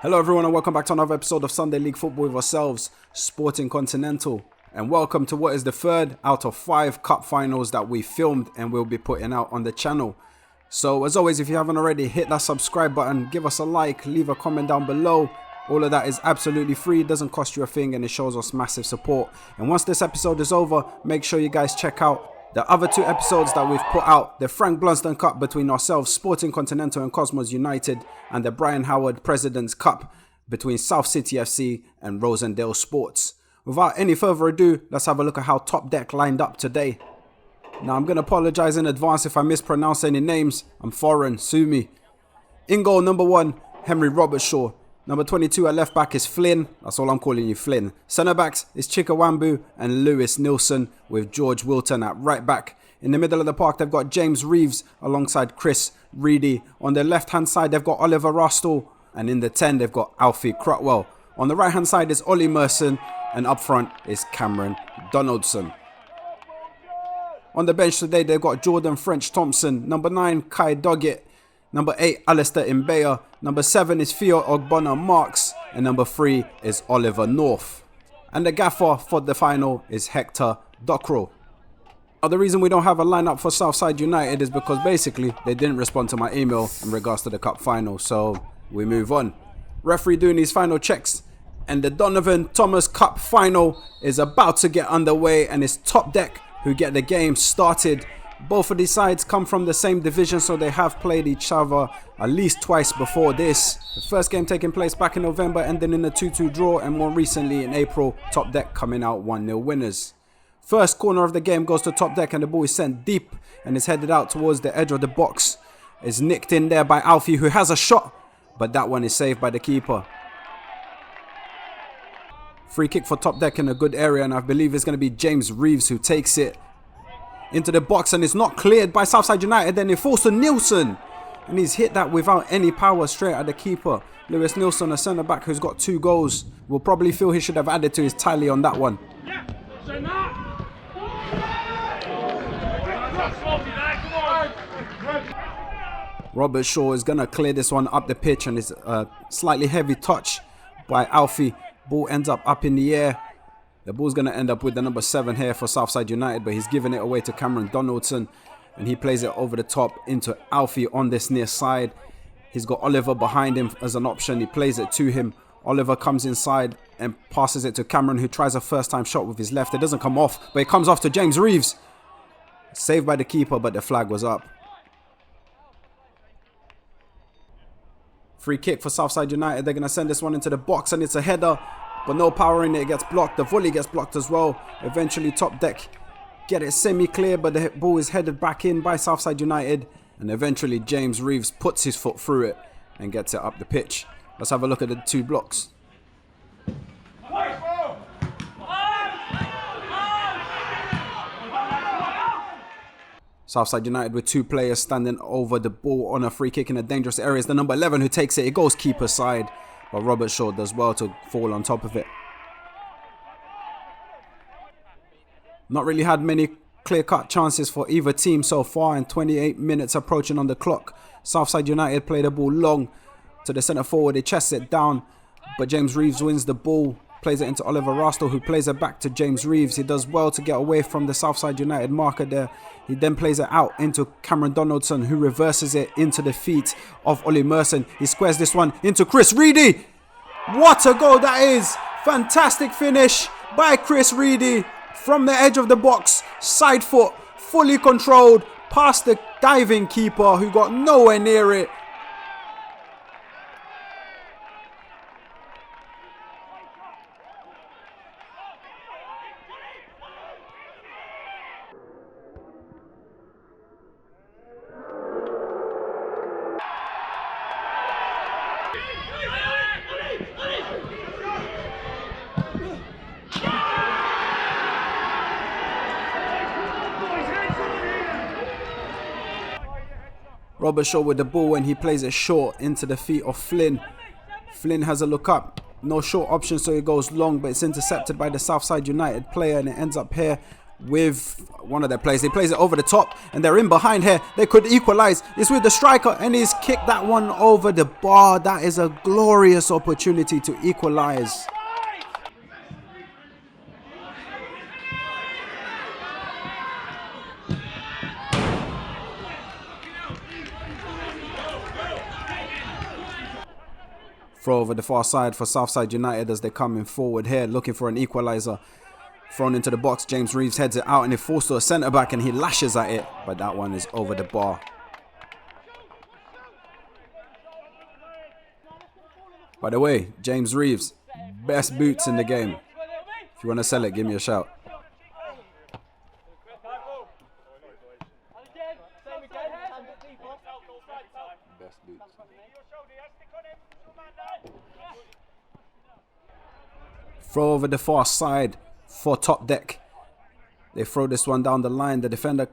Hello everyone and welcome back to another episode of Sunday League Football with ourselves, Sporting Continental. And welcome to what is the third out of 5 cup finals that we filmed and will be putting out on the channel. So as always, if you haven't already, hit that subscribe button, give us a like, leave a comment down below. All of that is absolutely free, it doesn't cost you a thing and it shows us massive support. And once this episode is over, make sure you guys check out the other 2 episodes that we've put out, the Frank Blunston Cup between ourselves, Sporting Continental and Cosmos United, and the Brian Howard President's Cup between South City FC and Rosendale Sports. Without any further ado, let's have a look at how Top Deck lined up today. Now I'm going to apologise in advance if I mispronounce any names, I'm foreign, sue me. In goal, number 1, Henry Robertshaw. Number 22 at left back is Flynn, that's all I'm calling you, Flynn. Centre backs is Chikawambu and Lewis Nilsson with George Wilton at right back. In the middle of the park they've got James Reeves alongside Chris Reedy. On the left hand side they've got Oliver Rostel, and in the 10 they've got Alfie Crotwell. On the right hand side is Ollie Merson, and up front is Cameron Donaldson. On the bench today they've got Jordan French Thompson, number 9 Kai Doggett, number 8 Alistair Imbeya, number 7 is Theo Ogbonna Marks, and number 3 is Oliver North. And the gaffer for the final is Hector Dockrell. Now the reason we don't have a lineup for Southside United is because basically they didn't respond to my email in regards to the cup final, so we move on. Referee doing his final checks, and the Donovan Thomas Cup final is about to get underway, and it's Top Deck who get the game started. Both of these sides come from the same division, so they have played each other at least twice before this. The first game taking place back in November, ending in a 2-2 draw, and more recently in April, Top Deck coming out 1-0 winners. First corner of the game goes to Top Deck and the ball is sent deep and is headed out towards the edge of the box. It's nicked in there by Alfie, who has a shot, but that one is saved by the keeper. Free kick for Top Deck in a good area, and I believe it's going to be James Reeves who takes it into the box, and it's not cleared by Southside United. Then it falls to Nilsson, and he's hit that without any power straight at the keeper. Lewis Nilsson, a centre back who's got 2 goals, will probably feel he should have added to his tally on that one. Robert Shaw is going to clear this one up the pitch, and it's a slightly heavy touch by Alfie. Ball ends up in the air. The ball's going to end up with the number 7 here for Southside United, but he's giving it away to Cameron Donaldson, and he plays it over the top into Alfie on this near side. He's got Oliver behind him as an option. He plays it to him. Oliver comes inside and passes it to Cameron, who tries a first time shot with his left. It doesn't come off, but it comes off to James Reeves. Saved by the keeper, but the flag was up. Free kick for Southside United. They're going to send this one into the box, and it's a header, but no power in it. It gets blocked. The volley gets blocked as well. Eventually Top Deck get it semi-clear, but the ball is headed back in by Southside United, and eventually James Reeves puts his foot through it and gets it up the pitch. Let's have a look at the 2 blocks. Southside United with 2 players standing over the ball on a free kick in a dangerous area. It's the number 11 who takes it. It goes keeper side, but Robert Shaw does well to fall on top of it. Not really had many clear-cut chances for either team so far, and 28 minutes approaching on the clock. Southside United play the ball long to the centre forward. They chest it down, but James Reeves wins the ball. Plays it into Oliver Rostel, who plays it back to James Reeves. He does well to get away from the Southside United marker there. He then plays it out into Cameron Donaldson, who reverses it into the feet of Ollie Merson. He squares this one into Chris Reedy. What a goal that is! Fantastic finish by Chris Reedy from the edge of the box. Side foot, fully controlled, past the diving keeper who got nowhere near it. Robert Shaw with the ball, and he plays it short into the feet of Flynn. Flynn has a look up. No short option, so he goes long, but it's intercepted by the Southside United player, and it ends up here with one of their players. He plays it over the top and they're in behind here. They could equalize. It's with the striker and he's kicked that one over the bar. That is a glorious opportunity to equalize. Throw over the far side for Southside United as they're coming forward here, looking for an equaliser. Thrown into the box, James Reeves heads it out and it falls to a centre back and he lashes at it, but that one is over the bar. By the way, James Reeves, best boots in the game. If you want to sell it, give me a shout. Best boots. Throw over the far side for Top Deck. They throw this one down the line. The defender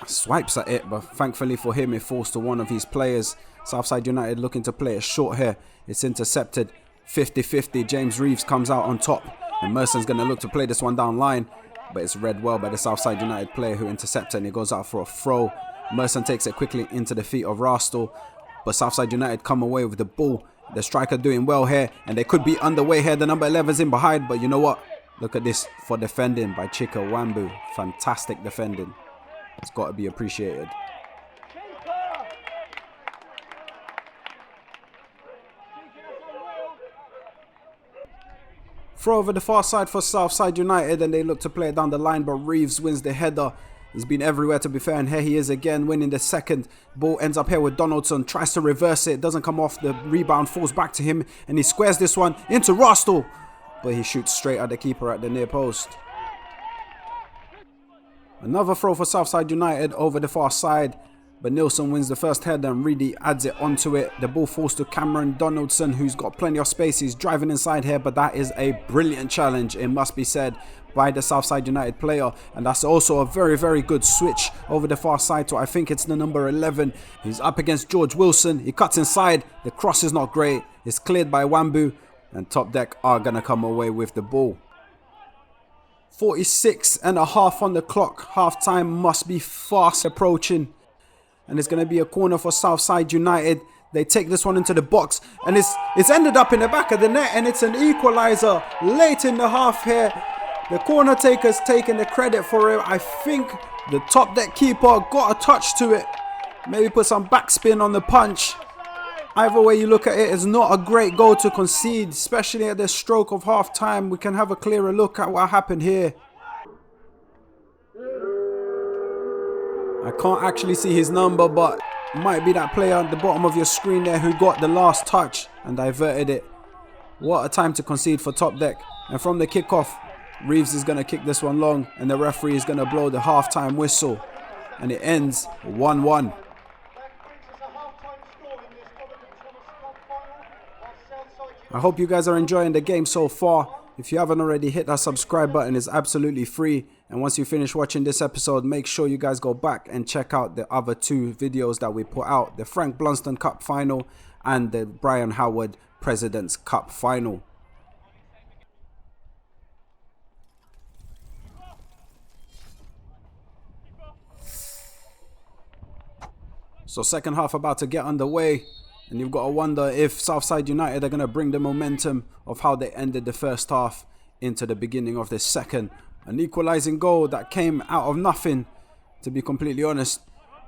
swipes at it, but thankfully for him, it falls to one of his players. Southside United looking to play it short here. It's intercepted. 50-50. James Reeves comes out on top. And Merson's going to look to play this one down line, but it's read well by the Southside United player who intercepts it, and he goes out for a throw. Merson takes it quickly into the feet of Rastal, but Southside United come away with the ball. The striker doing well here, and they could be underway here. The number 11's in behind, but you know what? Look at this for defending by Chika Wambu. Fantastic defending. It's got to be appreciated. Throw over the far side for Southside United, and they look to play it down the line, but Reeves wins the header. He's been everywhere, to be fair, and here he is again winning the second. Ball ends up here with Donaldson, tries to reverse it, doesn't come off, the rebound falls back to him and he squares this one into Rastal, but he shoots straight at the keeper at the near post. Another throw for Southside United over the far side, but Nilsson wins the first header and really adds it onto it. The ball falls to Cameron Donaldson, who's got plenty of space. He's driving inside here, but that is a brilliant challenge, it must be said, by the Southside United player, and that's also a very, very good switch over the far side to, I think it's the number 11. He's up against George Wilson. He cuts inside. The cross is not great. It's cleared by Wambu, and Top Deck are gonna come away with the ball. 46.5 on the clock. Half time must be fast approaching, and it's gonna be a corner for Southside United. They take this one into the box, and it's ended up in the back of the net, and it's an equalizer late in the half here. The corner taker's taking the credit for it. I think the Top Deck keeper got a touch to it. Maybe put some backspin on the punch. Either way you look at it, it's not a great goal to concede, especially at the stroke of half time. We can have a clearer look at what happened here. I can't actually see his number, but it might be that player at the bottom of your screen there who got the last touch and diverted it. What a time to concede for Top Deck. And from the kickoff, Reeves is going to kick this one long, and the referee is going to blow the halftime whistle, and it ends 1-1. I hope you guys are enjoying the game so far. If you haven't already, hit that subscribe button. It's absolutely free, and once you finish watching this episode, make sure you guys go back and check out the other two videos that we put out, the Frank Blunston Cup final and the Brian Howard President's Cup final. So second half about to get underway, and you've got to wonder if Southside United are going to bring the momentum of how they ended the first half into the beginning of the second. An equalising goal that came out of nothing, to be completely honest.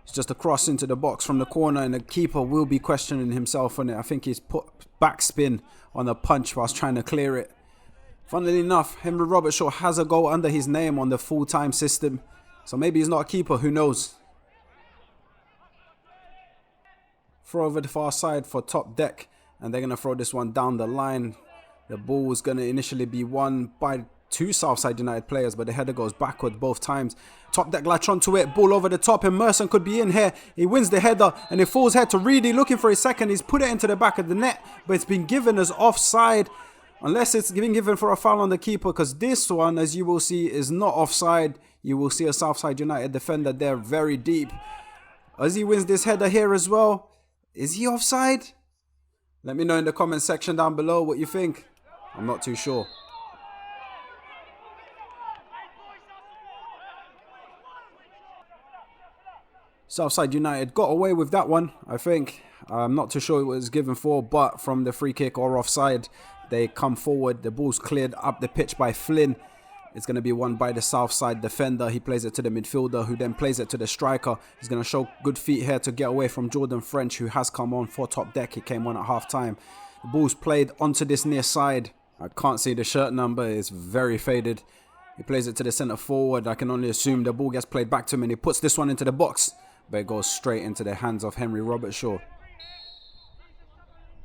It's just a cross into the box from the corner, and the keeper will be questioning himself on it. I think he's put backspin on a punch whilst trying to clear it. Funnily enough, Henry Robertshaw has a goal under his name on the full-time system, so maybe he's not a keeper, who knows. Throw over the far side for Top Deck, and they're going to throw this one down the line. The ball was going to initially be won by two Southside United players, but the header goes backward both times. Top Deck latch onto it, ball over the top, and Merson could be in here. He wins the header, and it falls head to Reedy, looking for his second. He's put it into the back of the net, but it's been given as offside, unless it's been given for a foul on the keeper, because this one, as you will see, is not offside. You will see a Southside United defender there very deep. As he wins this header here as well, is he offside? Let me know in the comment section down below what you think. I'm not too sure. Southside United got away with that one, I think. I'm not too sure it was given for, but from the free kick or offside, they come forward. The ball's cleared up the pitch by Flynn. It's going to be won by the Southside defender. He plays it to the midfielder, who then plays it to the striker. He's going to show good feet here to get away from Jordan French, who has come on for top deck. He came on at half time. The ball's played onto this near side. I can't see the shirt number. It's very faded. He plays it to the centre forward. I can only assume the ball gets played back to him, and he puts this one into the box. But it goes straight into the hands of Henry Robertshaw.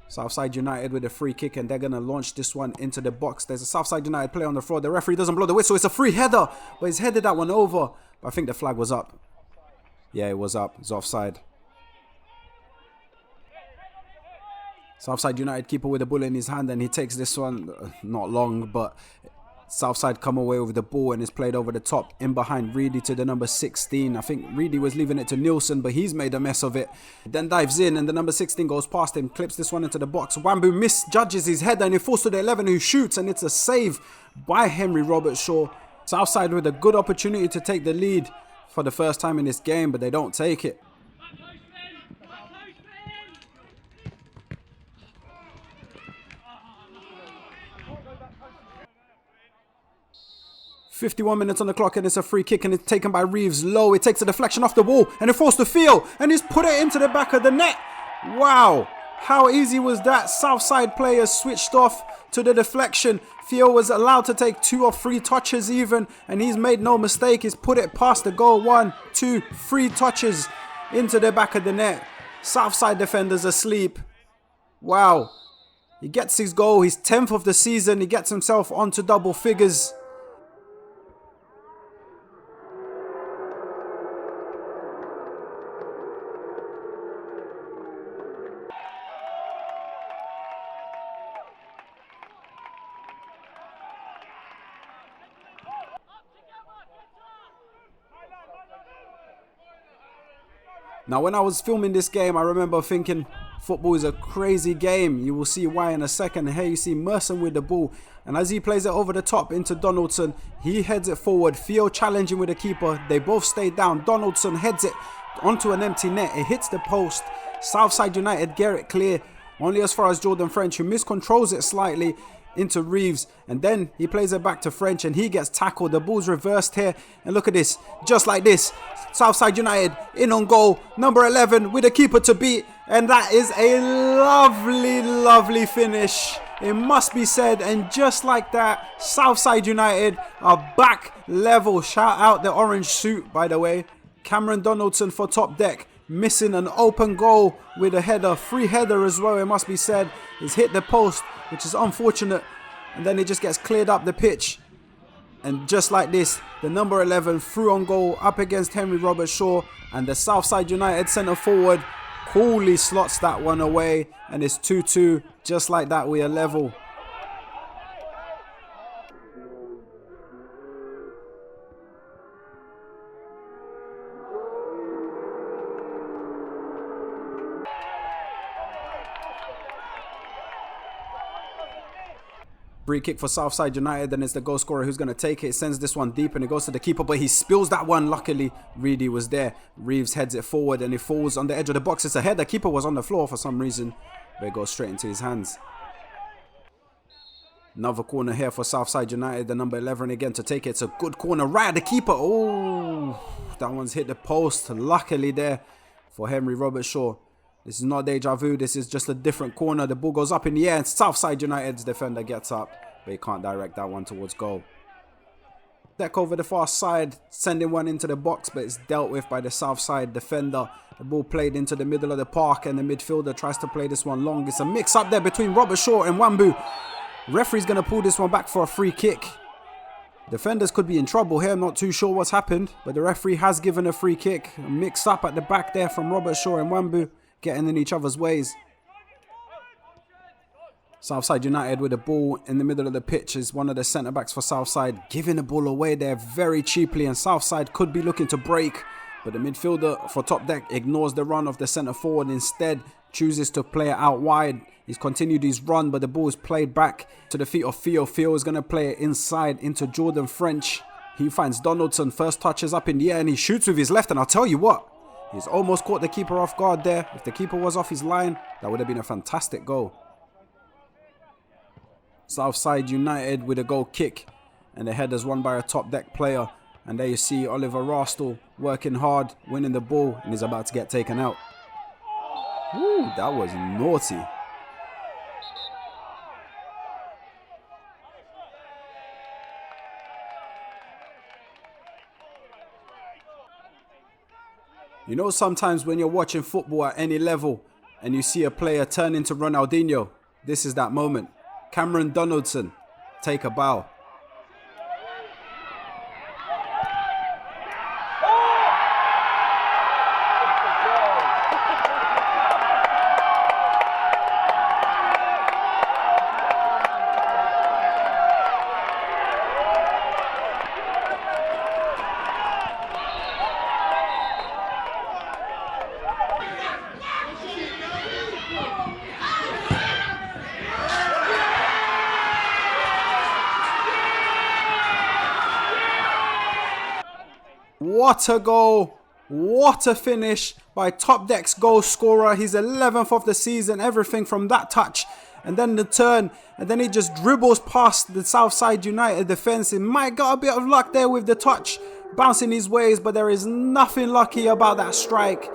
Southside United with a free kick, and they're going to launch this one into the box. There's a Southside United player on the floor. The referee doesn't blow the whistle. It's a free header, but he's headed that one over. But I think the flag was up. Yeah, it was up. It's offside. Southside United keeper with the ball in his hand, and he takes this one. Not long, but Southside come away with the ball, and it's played over the top in behind Reedy to the number 16. I think Reedy was leaving it to Nielsen, but he's made a mess of it. Then dives in, and the number 16 goes past him, clips this one into the box. Wambu misjudges his header, and he falls to the 11 who shoots, and it's a save by Henry Robertshaw. Southside with a good opportunity to take the lead for the first time in this game, but they don't take it. 51 minutes on the clock, and it's a free kick, and it's taken by Reeves low. It takes a deflection off the wall, and it falls to Theo, and he's put it into the back of the net. Wow, how easy was that? Southside players switched off to the deflection. Theo was allowed to take 2 or 3 touches even, and he's made no mistake. He's put it past the goal. 1, 2, 3 touches into the back of the net. Southside defenders asleep. Wow, he gets his goal. He's 10th of the season. He gets himself onto double figures. Now, when I was filming this game, I remember thinking football is a crazy game. You will see why in a second. Here you see Merson with the ball. And as he plays it over the top into Donaldson, he heads it forward. Theo challenging with the keeper. They both stay down. Donaldson heads it onto an empty net. It hits the post. Southside United get it clear. Only as far as Jordan French, who miscontrols it slightly into Reeves, and then he plays it back to French, and he gets tackled. The ball's reversed here, and look at this, just like this, Southside United in on goal, number 11 with a keeper to beat, and that is a lovely finish, it must be said. And just like that, Southside United are back level. Shout out the orange suit, by the way. Cameron Donaldson for top deck, missing an open goal with a header, free header as well, it must be said. He's hit the post, which is unfortunate, and then it just gets cleared up the pitch. And just like this, the number 11 through on goal up against Henry Robertshaw, and the Southside United centre forward coolly slots that one away, and it's 2-2. Just like that, we are level. Free kick for Southside United, and it's the goal scorer who's going to take it. Sends this one deep, and it goes to the keeper, but he spills that one. Luckily, Reedy was there. Reeves heads it forward, and it falls on the edge of the box. It's a header. The keeper was on the floor for some reason, but it goes straight into his hands. Another corner here for Southside United. The number 11 again to take it. It's a good corner right at the keeper. Oh, that one's hit the post. Luckily there for Henry Robertshaw. This is not deja vu, this is just a different corner. The ball goes up in the air, and Southside United's defender gets up, but he can't direct that one towards goal. Deck over the far side, sending one into the box, but it's dealt with by the Southside defender. The ball played into the middle of the park, and the midfielder tries to play this one long. It's a mix up there between Robertshaw and Wambu. Referee's going to pull this one back for a free kick. Defenders could be in trouble here, I'm not too sure what's happened, but the referee has given a free kick. A mix up at the back there from Robertshaw and Wambu, getting in each other's ways. Southside United with the ball in the middle of the pitch is one of the centre backs for Southside, giving the ball away there very cheaply, and Southside could be looking to break, but the midfielder for top deck ignores the run of the centre forward, instead chooses to play it out wide. He's continued his run, but the ball is played back to the feet of Theo. Theo is going to play it inside into Jordan French. He finds Donaldson, first touches up in the air, and he shoots with his left, and I'll tell you what, He's almost caught the keeper off guard there. If the keeper was off his line, that would have been a fantastic goal. Southside United with a goal kick, and the header's won by a top deck player. And there you see Oliver Rastel working hard, winning the ball, and he's about to get taken out. Woo, that was naughty. You know, sometimes when you're watching football at any level and you see a player turn into Ronaldinho, this is that moment. Cameron Donaldson, take a bow. What a goal, what a finish by Top Deck's goal scorer. He's 11th of the season, everything from that touch and then the turn, and then he just dribbles past the Southside United defence. He might got a bit of luck there with the touch bouncing his ways, but there is nothing lucky about that strike.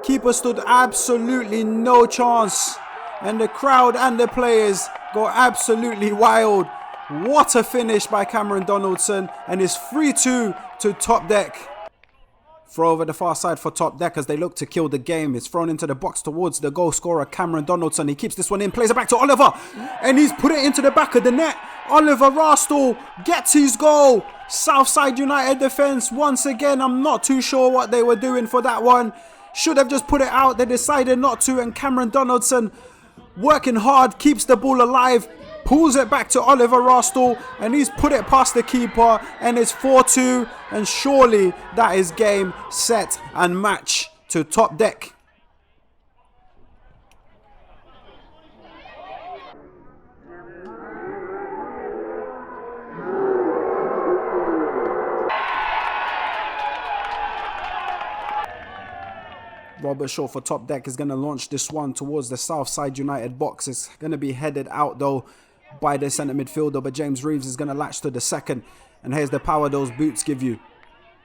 Keeper stood absolutely no chance, and the crowd and the players go absolutely wild. What a finish by Cameron Donaldson, and it's 3-2 to Top Deck. Throw over the far side for Top Deck as they look to kill the game. It's thrown into the box towards the goal scorer Cameron Donaldson. He keeps this one in, plays it back to Oliver, and he's put it into the back of the net. Oliver Rastel gets his goal. Southside United defence once again. I'm not too sure what they were doing for that one. Should have just put it out. They decided not to, and Cameron Donaldson, working hard, keeps the ball alive, pulls it back to Oliver Rastel, and he's put it past the keeper, and it's 4-2, and surely that is game, set and match to Top Deck. Robert Shaw for Top Deck is going to launch this one towards the Southside United box. It's going to be headed out though by the centre midfielder, but James Reeves is going to latch to the second. And here's the power those boots give you.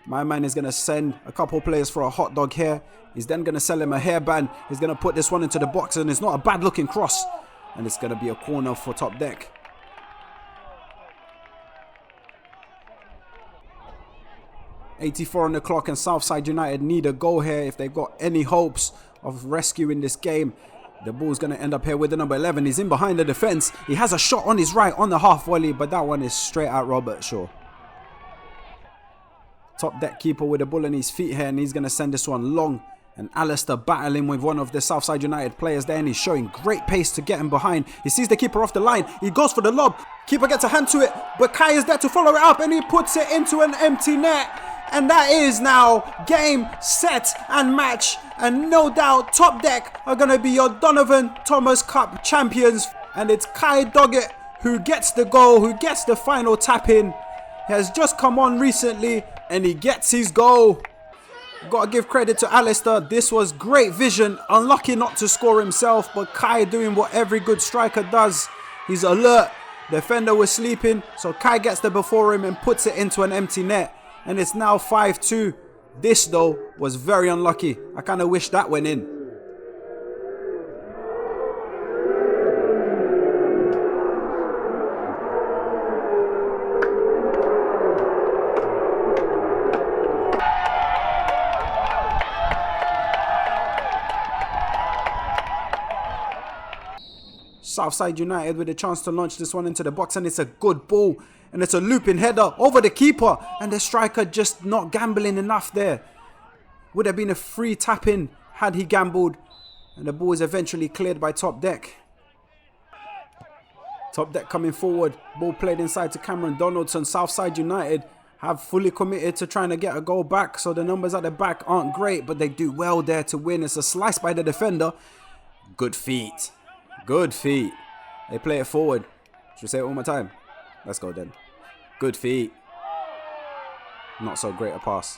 My man is going to send a couple players for a hot dog here. He's then going to sell him a hairband. He's going to put this one into the box, and it's not a bad looking cross. And it's going to be a corner for Top Deck. .84 on the clock, and Southside United need a goal here if they've got any hopes of rescuing this game. The ball's going to end up here with the number 11. He's in behind the defence. He has a shot on his right on the half volley, but that one is straight at Robert Shaw. Top Deck keeper with the ball in his feet here, and he's going to send this one long. And Alistair battling with one of the Southside United players there, and he's showing great pace to get him behind. He sees the keeper off the line. He goes for the lob. Keeper gets a hand to it, but Kai is there to follow it up, and he puts it into an empty net. And that is now game, set and match. And no doubt Top Deck are going to be your Donovan Thomas Cup champions. And it's Kai Doggett who gets the goal, who gets the final tap in. He has just come on recently and he gets his goal. Got to give credit to Alistair. This was great vision. Unlucky not to score himself, but Kai doing what every good striker does. He's alert. Defender was sleeping, so Kai gets there before him and puts it into an empty net. And it's now 5-2. This though was very unlucky. I kind of wish that went in. Southside United with a chance to launch this one into the box, and it's a good ball. And it's a looping header over the keeper. And the striker just not gambling enough there. Would have been a free tap in had he gambled. And the ball is eventually cleared by Top Deck. Top Deck coming forward. Ball played inside to Cameron Donaldson. Southside United have fully committed to trying to get a goal back. So the numbers at the back aren't great, but they do well there to win. It's a slice by the defender. Good feet. Good feet. They play it forward. Should we say it one more time? Let's go then. Good feet. Not so great a pass.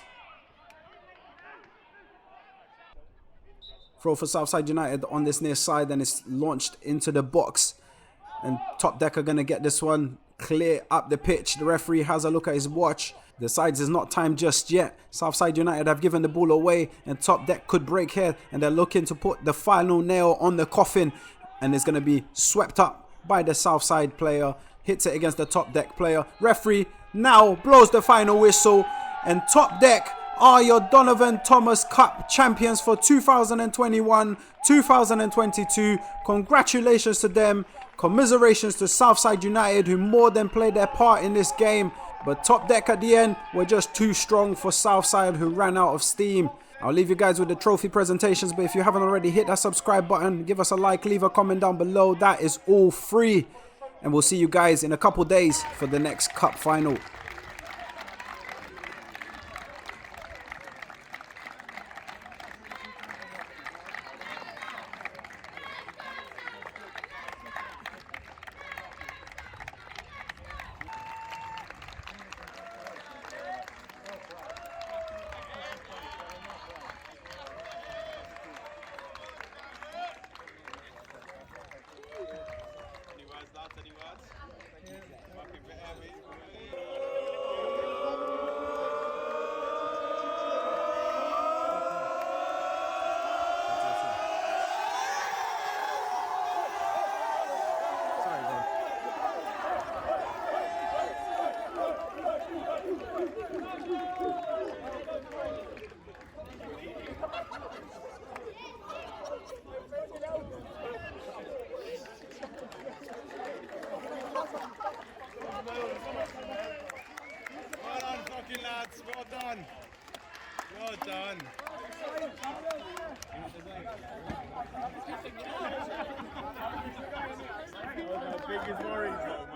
Throw for Southside United on this near side, and it's launched into the box. And Top Deck are going to get this one clear up the pitch. The referee has a look at his watch. Decides it's not time just yet. Southside United have given the ball away, and Top Deck could break here, and they're looking to put the final nail on the coffin, and it's going to be swept up by the Southside player. Hits it against the Top Deck player. Referee now blows the final whistle, and Top Deck are your Donovan Thomas Cup champions for 2021-2022. Congratulations to them. Commiserations to Southside United, who more than played their part in this game. But Top Deck at the end were just too strong for Southside, who ran out of steam. I'll leave you guys with the trophy presentations, but if you haven't already, hit that subscribe button, give us a like, leave a comment down below. That is all free. And we'll see you guys in a couple days for the next cup final. Well done, fucking lads. Well done. Well done. Biggest worries.